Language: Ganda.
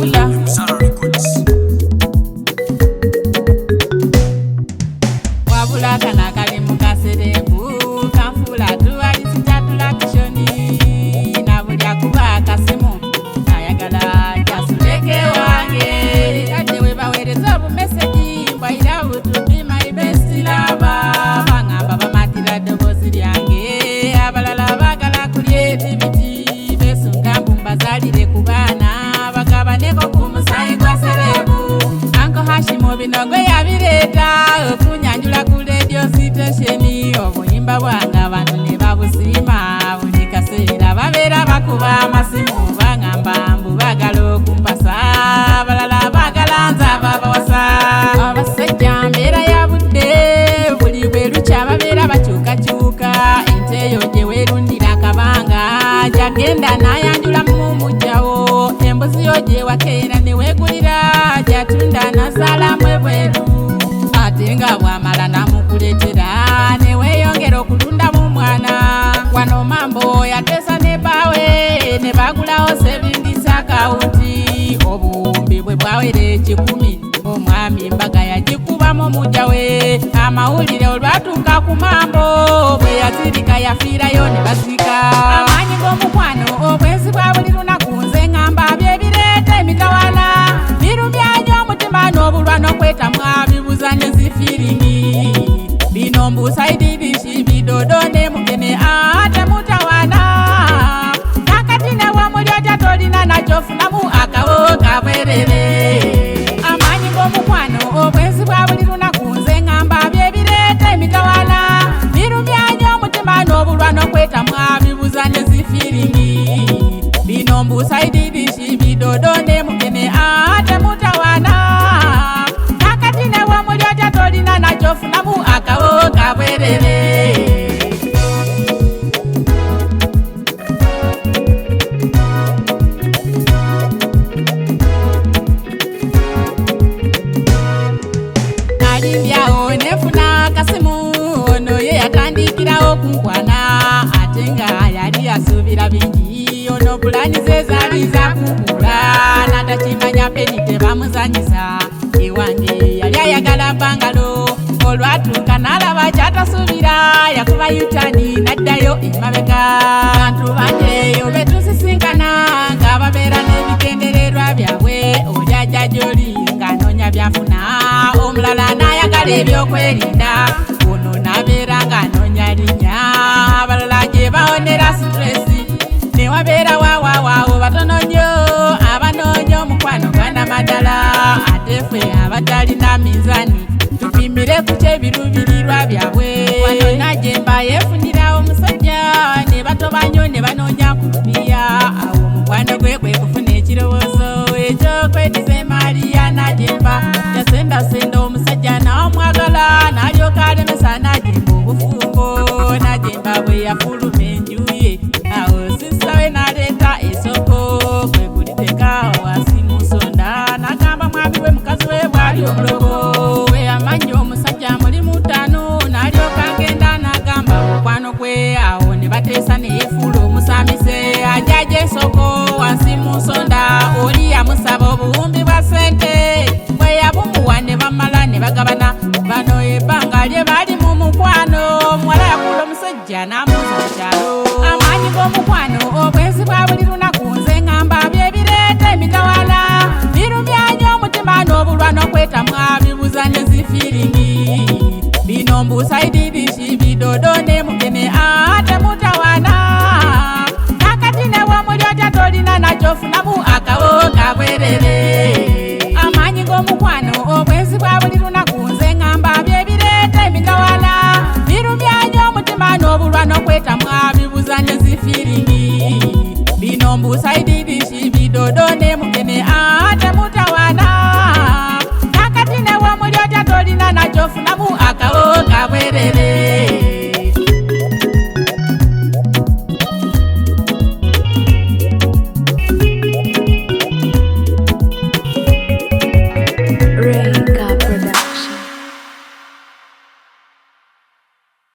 Kanfula wabula kana kali mukaserebu Kanfula tuwalisitatu kishoni nabulya kuba akasimu ayagala jasuleke wange ate webawereza obumeseji mbwaira butubi my best lava bangamba bamatira ddoboozi lyange abalala bagala creativity besunga mbazalire ku baana bagabaneko ku musayi gwa serebu Uncle Hashim bino gwe yabireeta okunyanjula ku radio station obuyimba bwange abantu ne babusiima buli kaseera babeera bakuba amasimu bangamba mbu bagala okumpasa abalala bagala nzaba bawasa abasajja mbeera ya budde buli bwe lukya babeera bakyukakyuka ente eyo gye weerundira akabanga jagenda nayanjula mu mujjawo embuzi yo gye wakeera ne weegulira jatunda nasalamu ebweru ate nga bwamala namukuleetera ne weeyongera okulunda mu mwana wano mambo yateesa ne baawe ne bagulawo savings akawunti obuwumbi bwe bwawera 10 omwami embaga yagikubamu mujja we amawulire olwatuuka ku mambo bwe yazirika yafiirayo ne basika amaanyi g'omukwano obwenzi bwa buli lunaku nze ngamba byebireeta emitawana birumyanyo omutima n'obulwa n'okwetamwa bibuza ne zifiringi bino mbusaididishi bidodo ne mugene ate mutawana nakati ne wamulyo gyatolina nakyofunamu akawo kabwerere amaanyi g'omukwano obwenzi bwa buli lunaku nze ngamba byebireeta emitawana birumyanyo omutima n'obulwa n'okwetamwa bibuza ne zifiringi bino mbusaididishi bidodo ne mugene ate mutawana nakati ne wamulyo gyatolina nakyofunamu akawo kabwerere nalimbyawo nefuna akasimu ono ye yatandikirawo kunkwana ate nga yali yasuubira bingi ono pulani ze zaali zakukula natakimanya peni tebamuzanyisa ewange yali ayagala bangalo olwatuuka n'alaba kyatasuubira yakuba yutani n'addayo emabega bantu bangeyo betusisinkana nga babeera n'ebigendererwa byabwe oli ajja gy'oli ng'anoonya byafuna omulala n'ayagala ebyokwerinda ono n'abeera ng'anoonya linnya abalala gye bawonera situresi ne wabeera waawaawo batono nnyo abanoonya omukwano gwa namadala ate ffe abatalina minzaani tupimire ku kyebiruubirirwa byabwe wano najemba yeefunira omusajja ne batoba nnyo ne banoonya kulupiya awo omukwano gwe kwe kufuna ekirowoozo ekyokwediza emaali ya najemba yasendasenda omusajja n'omwagala n'alyoka alemesa najemba obufumbo najemba bwe yafuluma enju ye awo sisawe n'aleeta esoko kwe kuliteka wansi mu nsonda n'agamba mwami we mukazi we bwali omulogo we amanyi omusajja mulimu ttaano n'alyoka ngenda n'agamba mukwano gwe awo ne bateesa ne yeefuula omusamise ajaja esoko wansi mu nsonda oli yamusaba obuwumbi bwa ssente bwe yabumuwa ne bamala ne bagabana bano ebbanga lye baali mu mukwano muwala yakula omusajja n'amuuza mu kyalo amaanyi g'omukwano obwenzi bwa buli lunaku nze ngamba byebireeta emitawana birumyanyo omutima n'obulwa n'okwetamwa bibuza ne zifiringi bino mbusaididishi bidodo ne mugene ate mutawana nakati ne wamulyo gyatolina nakyofunamu akawo kabwerere